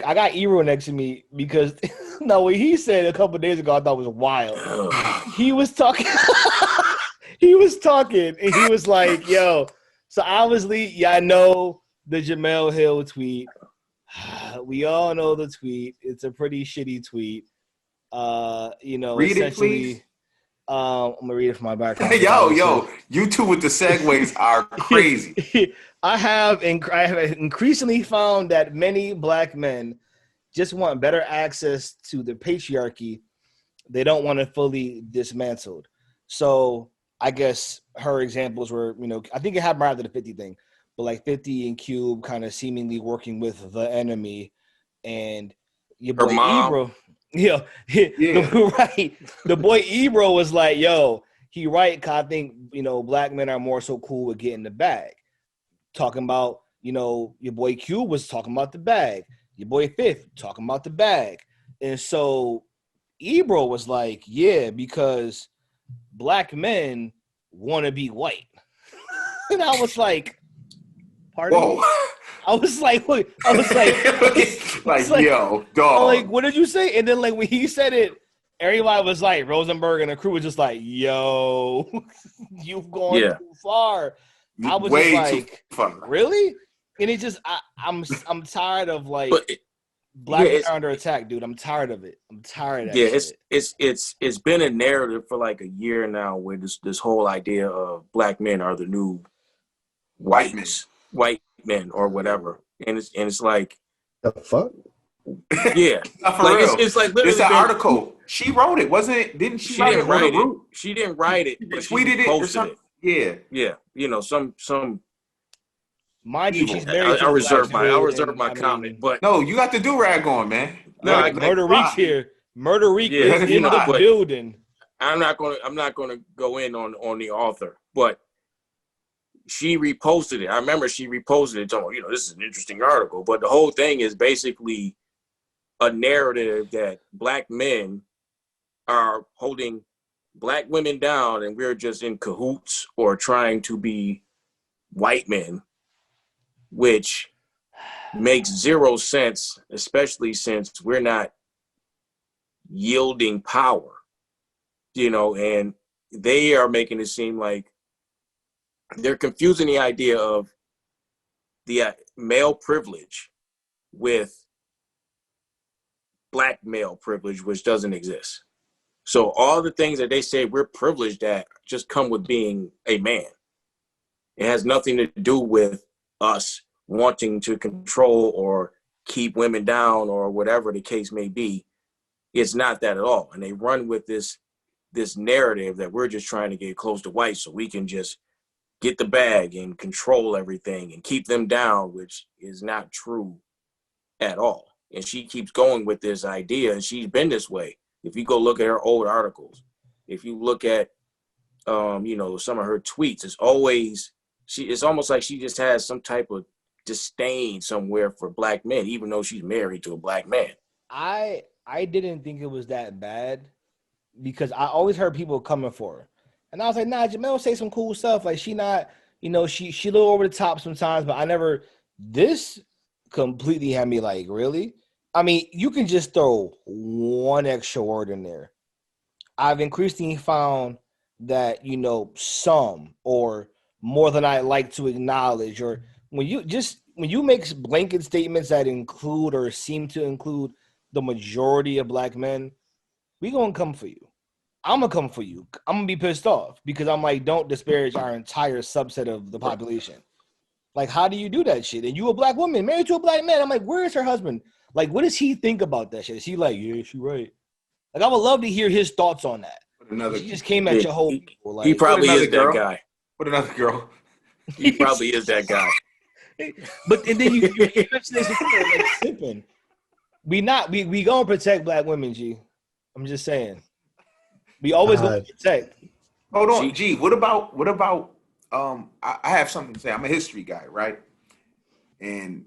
I got Ebro next to me because no, what he said a couple of days ago I thought was wild. He was talking. He was talking, and he was like, "Yo." So obviously, yeah, I know the Jemele Hill tweet. We all know the tweet. It's a pretty shitty tweet. Read it, please. Essentially, I'm gonna read it from my background because Yo, obviously, yo, you two with the segues are crazy. I have increasingly found that many black men just want better access to the patriarchy. They don't want it fully dismantled. So I guess her examples were, I think it happened right after the 50 thing, but like 50 and Cube kind of seemingly working with the enemy, and your Her boy mom. Ebro, yeah, Yeah. right. The boy Ebro was like, yo, he right, cause I think, black men are more so cool with getting the bag. Talking about, your boy Cube was talking about the bag. Your boy Fifth talking about the bag. And so Ebro was like, yeah, because black men want to be white. And I was like, pardon Whoa. me? I was like, look, I was like, Yo, I'm dog. like, what did you say? And then like when he said it, everybody was like, Rosenberg and the crew was just like, yo, you've gone too far. I was just Way too like, far. really? And it just, I'm tired of like But black men are under attack, dude. I'm tired of it. I'm tired of that shit. it's been a narrative for like a year now where this whole idea of black men are the new white men or whatever, and it's like the fuck. Yeah, For like real. it's like literally It's an article. She wrote it, wasn't it? Didn't she write it? She didn't write it, but she tweeted it or posted something. it. Yeah. Some. Mind you, she's Evil. married. I reserve my I comment, mean, but No, you got the do-rag on, man. No, Murder Reek's here. Murder Reek Yeah, is in the but building. I'm not gonna go in on the author, but she reposted it. I remember she reposted it, talking, this is an interesting article, but the whole thing is basically a narrative that black men are holding black women down and we're just in cahoots or trying to be white men, which makes zero sense, especially since we're not yielding power, and they are making it seem like they're confusing the idea of the male privilege with black male privilege, which doesn't exist. So all the things that they say we're privileged at just come with being a man. It has nothing to do with us wanting to control or keep women down or whatever the case may be. It's not that at all. And they run with this narrative that we're just trying to get close to white so we can just get the bag and control everything and keep them down, which is not true at all. And she keeps going with this idea, and she's been this way. If you go look at her old articles, if you look at some of her tweets, it's almost like she just has some type of disdain somewhere for black men, even though she's married to a black man. I didn't think it was that bad because I always heard people coming for her. And I was like, nah, Jemele say some cool stuff. Like she not, she a little over the top sometimes, but I never, this completely had me like, really? I mean, you can just throw one extra word in there. I've increasingly found that, some or more than I like to acknowledge, or when you make blanket statements that include or seem to include the majority of black men, we gonna come for you. I'm gonna come for you. I'm gonna be pissed off because I'm like, don't disparage our entire subset of the population. Like, how do you do that shit? And you a black woman married to a black man. I'm like, where is her husband? Like, what does he think about that shit? Is he like, yeah, she right? Like, I would love to hear his thoughts on that. She just came at your whole people. Like, he probably is girl. that guy. What another girl? He probably is that guy. But and then you mentioned this before, like sipping. We gonna protect black women, G. I'm just saying. We always gonna protect. Hold on, G. What about I have something to say. I'm a history guy, right? And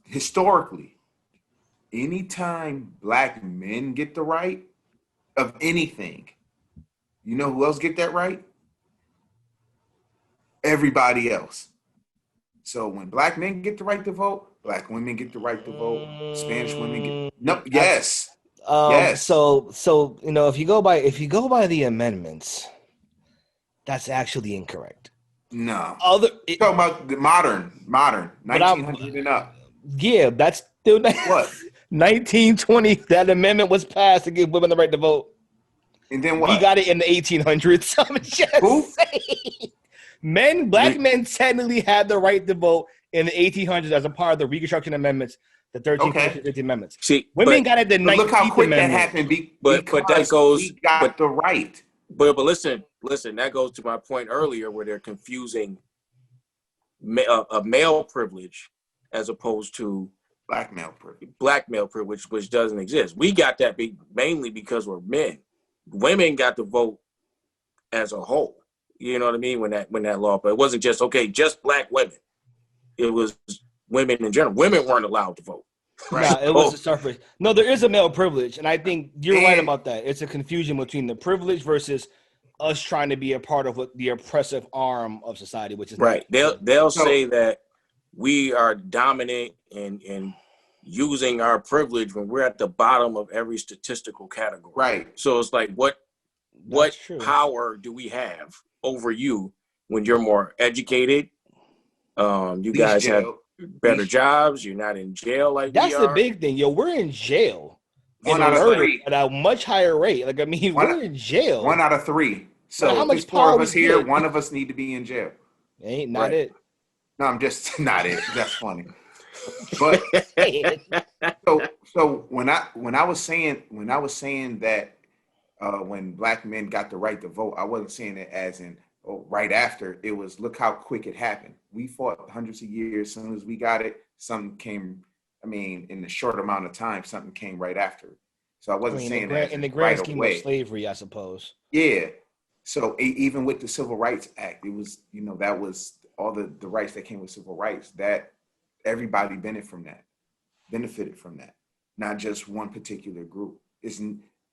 historically, anytime black men get the right of anything, you know who else get that right? Everybody else. So when black men get the right to vote, Black women get the right to vote. Spanish women get no. I, Yes, yes. so if you go by the amendments, that's actually incorrect. No. Other, Talking about the modern, but I'm 1900 and up. yeah, that's still What? 1920. That amendment was passed to give women the right to vote. And then We what? got it in the 1800s. I'm just Who? saying. Black men technically had the right to vote in the 1800s as a part of the Reconstruction Amendments, the 13th, 14th, 15th Amendments. See, Women got it the 19th But look how quick that Amendment. happened but that because goes. we got the right. But listen. That goes to my point earlier, where they're confusing a male privilege as opposed to Black male privilege, which doesn't exist. We got that mainly because we're men. Women got to vote as a whole. You know what I mean? When that law, but it wasn't just black women. It was women in general. Women weren't allowed to vote. Right. Nah, it was a suffrage. No, there is a male privilege, and I think you're right about that. It's a confusion between the privilege versus us trying to be a part of what the oppressive arm of society, which is right. They'll say that we are dominant and using our privilege when we're at the bottom of every statistical category. Right. So it's like, what power do we have over you when you're more educated? You guys have better jobs. You're not in jail like that's we are. the big thing. Yo, we're in jail. One out of three. At a much higher rate. Like, I mean, we're in jail. 1 out of 3. So how much there's 4 of power us here. get? 1 of us need to be in jail. Ain't not it. No, I'm just not it. That's funny. But so when I was saying that when black men got the right to vote, I wasn't saying it as in right after. It was look how quick it happened. We fought hundreds of years. As soon as we got it, something came. I mean, in a short amount of time, something came right after. So I wasn't saying that in the grand scheme of slavery, I suppose. Yeah. So even with the Civil Rights Act, it was, that was all the rights that came with civil rights, that everybody benefited from that, not just one particular group.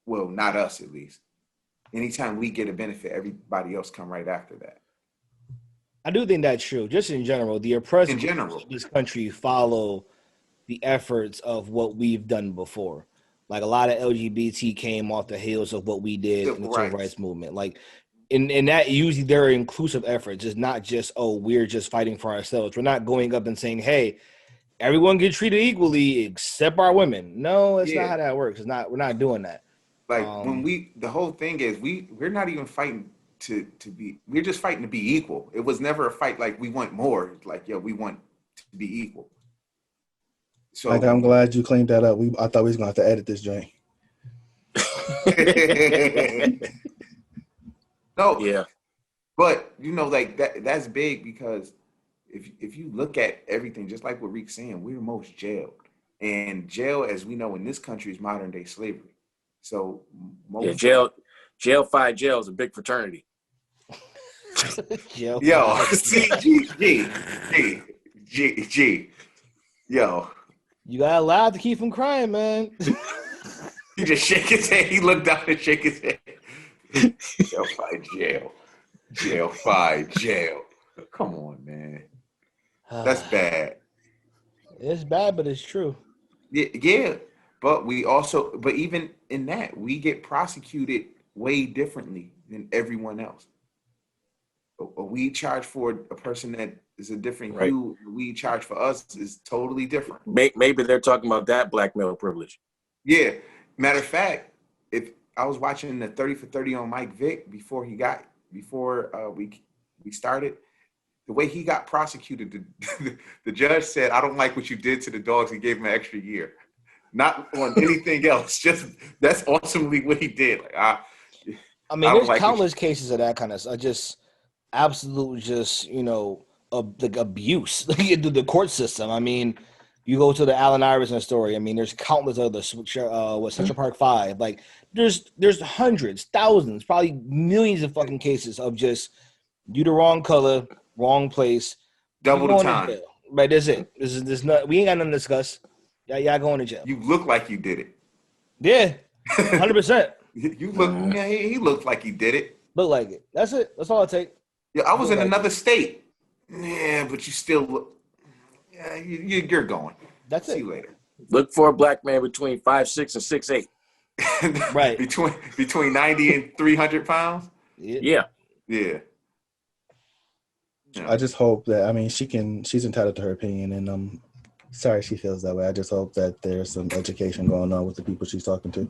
Not us at least. Anytime we get a benefit, everybody else come right after that. I do think that's true. Just in general, the oppressed of this country follow the efforts of what we've done before. Like a lot of LGBT came off the heels of what we did in the civil rights movement. Like in that usually there are inclusive efforts. It's not just, we're just fighting for ourselves. We're not going up and saying, hey, everyone get treated equally except our women. No, it's not how that works. We're not doing that. Like the whole thing is we're not even fighting we're just fighting to be equal. It was never a fight like we want more. It's like, we want to be equal. So I'm glad you cleaned that up. I thought we was gonna have to edit this joint. No, yeah, but that's big because if you look at everything, just like what Reek's saying, we're most jailed, and jail, as we know in this country, is modern day slavery. So jail is a big fraternity. Yo, see, G, yo. You got allowed to keep from crying, man. He just shake his head. He looked down and shake his head. Jail, fight, jail. Jail, fight, jail. Come on, man. That's bad. It's bad, but it's true. Yeah. But even in that, we get prosecuted way differently than everyone else. We charge for a person that is a different hue. We charge for us is totally different. Maybe they're talking about that black male privilege. Yeah. Matter of fact, if I was watching the 30 for 30 on Mike Vick before we started, the way he got prosecuted, the judge said, "I don't like what you did to the dogs," and gave him an extra year. Not on anything else. Just that's ultimately what he did. Like, there's countless cases of that kind of stuff. Just absolute, like abuse the court system. I mean, you go to the Allen Iverson story. I mean, there's countless other Central Park 5. Like, there's hundreds, thousands, probably millions of fucking cases of just you the wrong color, wrong place, double the time. Right, that's it. This not. We ain't got nothing to discuss. Y'all going to jail. You look like you did it. Yeah, 100%. You look. Yeah, he looked like he did it. Look like it. That's it. That's all it takes. Yeah, I was in another state. Yeah, but you still look. Yeah, you're going. That's See it. you later. Look for a black man between 5'6" and 6'8". Right. between 90 and 300 pounds. Yeah. Yeah. I just hope that, I mean, she's entitled to her opinion, and I'm sorry she feels that way. I just hope that there's some education going on with the people she's talking to.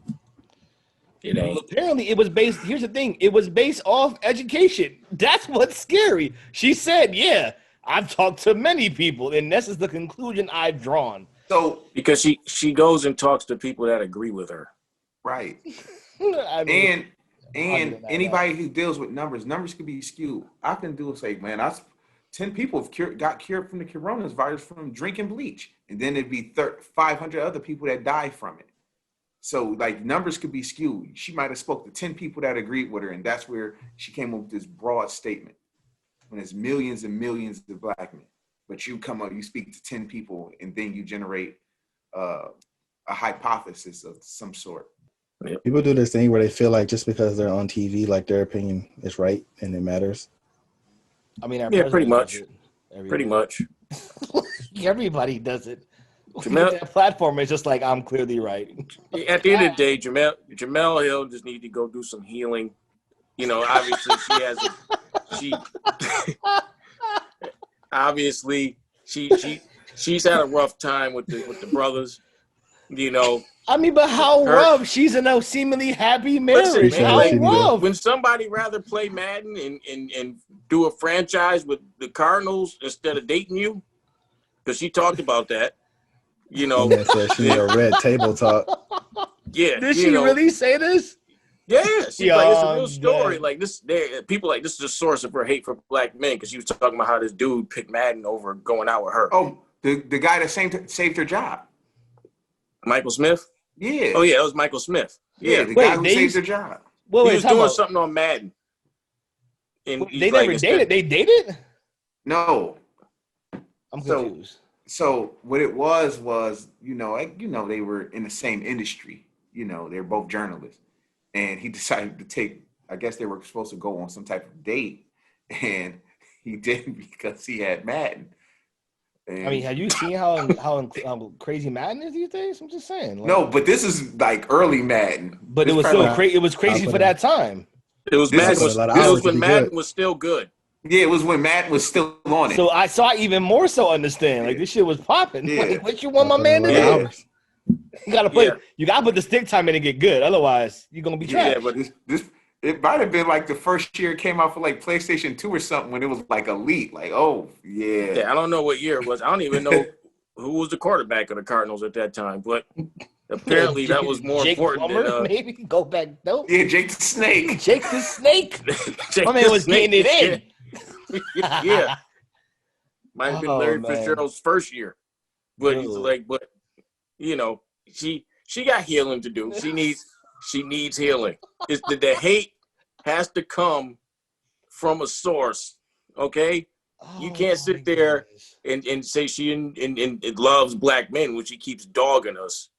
It Well, ain't. apparently it was based. Here's the thing: it was based off education. That's what's scary. She said, "Yeah, I've talked to many people, and this is the conclusion I've drawn." So Because she goes and talks to people that agree with her. right. I mean, And anybody who deals with numbers could be skewed. I can do say, man, 10 people got cured from the coronavirus from drinking bleach, and then it'd be 500 other people that die from it. So like numbers could be skewed. She might have spoke to 10 people that agreed with her, and that's where she came up with this broad statement. When it's millions and millions of black men, but you speak to 10 people, and then you generate a hypothesis of some sort. People do this thing where they feel like just because they're on TV, like their opinion is right and it matters. I mean, our Yeah, pretty president much. does it. Pretty much. Everybody does it. Jemele- That platform is just like, I'm clearly right. At the end of the day, Jemele Hill just need to go do some healing. You know, obviously she's had a rough time with the brothers. You know. I mean, but how rough? She's in a seemingly happy marriage. Listen, man, How rough? When somebody rather play Madden and do a franchise with the Cardinals instead of dating you, because she talked about that. You know, And said she need a red table talk. Yeah. Did she really say this? Yeah, she's like, it's a real story. Man. Like this, people like this is a source of her hate for black men because she was talking about how this dude picked Madden over going out with her. Oh, the guy that saved her job. Michael Smith? Yeah. Oh, yeah, it was Michael Smith. Yeah. The guy who saved her job. He was doing something on Madden. And they never dated? They dated? No. I'm confused. So what it was, they were in the same industry. They're both journalists. And he decided to take, I guess they were supposed to go on some type of date. And he didn't because he had Madden. And I mean, have you seen how crazy Madden is these days? I'm just saying. No, but this is like early Madden. But it was so crazy. It was crazy for that time. It was when Madden was still good. Yeah, it was when Madden was still on it. So I saw even more so understand. Like this shit was popping. Yeah. Like, what you want my man to do? You gotta put the stick time in and get good. Otherwise, you're gonna be trash. Yeah, but it might have been like the first year it came out for like PlayStation 2 or something when it was like elite. Like, oh yeah. Yeah, I don't know what year it was. I don't even know who was the quarterback of the Cardinals at that time, but apparently that was more important than maybe go back. Nope. Yeah, Jake the Snake. Jake the Snake. My man was getting it in. Yeah. Might have been Larry Fitzgerald's first year. But he's like, she got healing to do. She needs healing. It's the hate has to come from a source. Okay? You can't sit there and say she and loves black men when she keeps dogging us.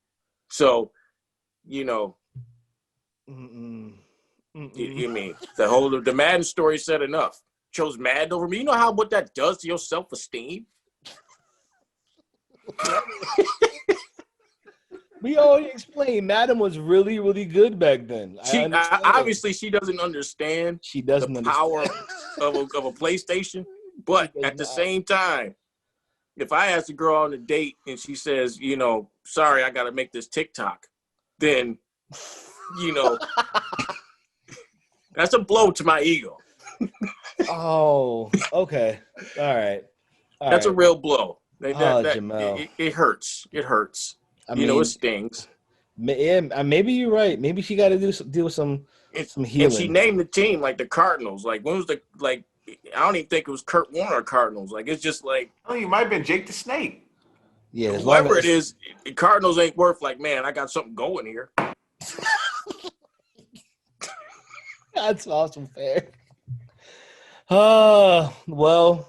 So, You mean the Madden story said enough. Chose Madden over me. You know what that does to your self-esteem? We already explained Madden was really, really good back then. Obviously she doesn't understand. She doesn't the power of a PlayStation. But at the same time, if I ask a girl on a date and she says, sorry, I got to make this TikTok, then, that's a blow to my ego. Oh, okay. All right. That's a real blow. Jemele. It hurts. It hurts. I mean, it stings. Maybe you're right. Maybe she got to deal with some healing. And she named the team like the Cardinals. Like when was I don't even think it was Kurt Warner Cardinals. Like it's just like you might have been Jake the Snake. Yeah, whoever it is, the Cardinals ain't worth like, man, I got something going here. That's awesome, fair. Well.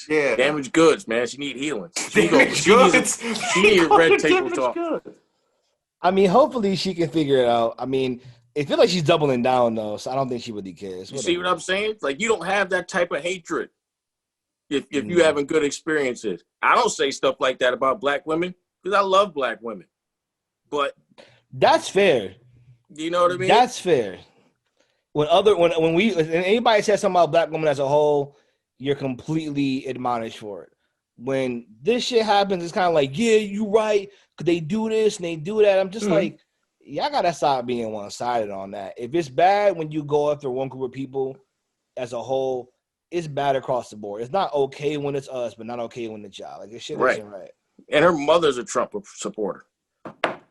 Yeah. Damaged goods, man. She need healing. She need a red table talk. I mean, hopefully she can figure it out. I mean, it feels like she's doubling down though, so I don't think she really cares. You see what I'm saying? Like you don't have that type of hatred. if you having good experiences. I don't say stuff like that about black women because I love black women. But that's fair. You know what I mean? That's fair. When anybody says something about black women as a whole, you're completely admonished for it. When this shit happens, it's kind of like, yeah, you right. Could they do this and they do that? I'm just like, y'all gotta stop being one-sided on that. If it's bad when you go after one group of people as a whole, it's bad across the board. It's not okay when it's us, but not okay when it's y'all. Like, this shit isn't right. And her mother's a Trump supporter,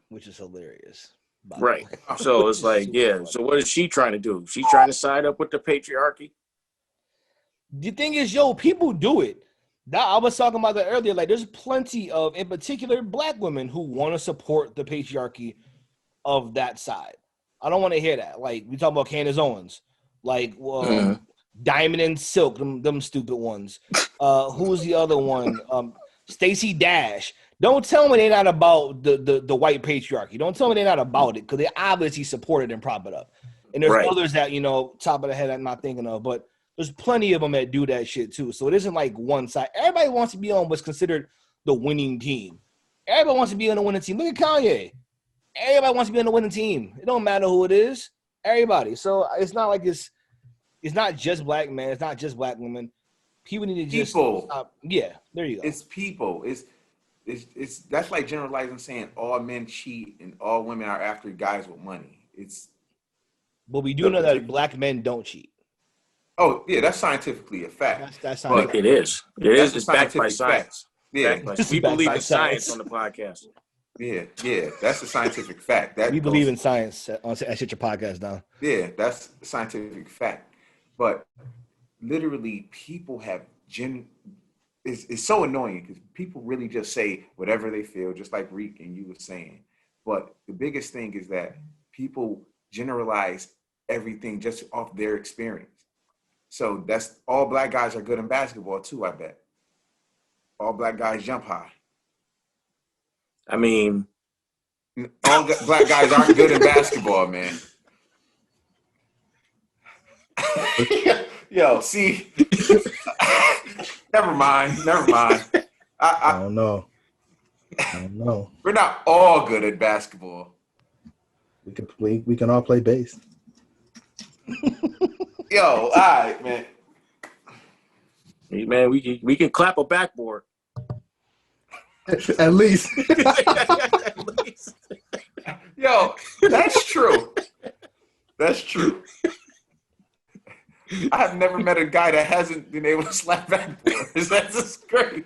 which is hilarious. Right. So it's like, yeah. So what is she trying to do? She trying to side up with the patriarchy? The thing is, people do it. I was talking about that earlier. Like, there's plenty of, in particular, black women who want to support the patriarchy of that side. I don't want to hear that. Like, we talk about Candace Owens, like Diamond and Silk, them stupid ones. Who's the other one? Stacey Dash. Don't tell me they're not about the white patriarchy. Don't tell me they're not about it, because they obviously support it and prop it up. And there's others that, top of the head I'm not thinking of, but there's plenty of them that do that shit too. So it isn't like one side. Everybody wants to be on what's considered the winning team. Everybody wants to be on the winning team. Look at Kanye. Everybody wants to be on the winning team. It don't matter who it is. Everybody. So it's not like it's not just black men. It's not just black women. People need to just stop. Yeah, there you go. It's people. It's that's like generalizing saying all men cheat and all women are after guys with money. But we do know that black men don't cheat. Oh yeah, that's scientifically a fact. That's scientific. It is. It's backed by science. Yeah, we believe in science on the podcast. Yeah, that's a scientific fact. We believe in science on Shut Your Podcast Down. Yeah, that's a scientific fact. But literally, people have it's so annoying because people really just say whatever they feel, just like Reek and you were saying. But the biggest thing is that people generalize everything just off their experience. So that's all black guys are good in basketball too, I bet. All black guys jump high. I mean, all black guys aren't good in basketball, man. Yo, see, never mind. I don't know. We're not all good at basketball. We can all play bass. Yo, all right, man. Hey, man, we can clap a backboard. At least. At least. Yo, that's true. That's true. I have never met a guy that hasn't been able to slap backboards. That's just great.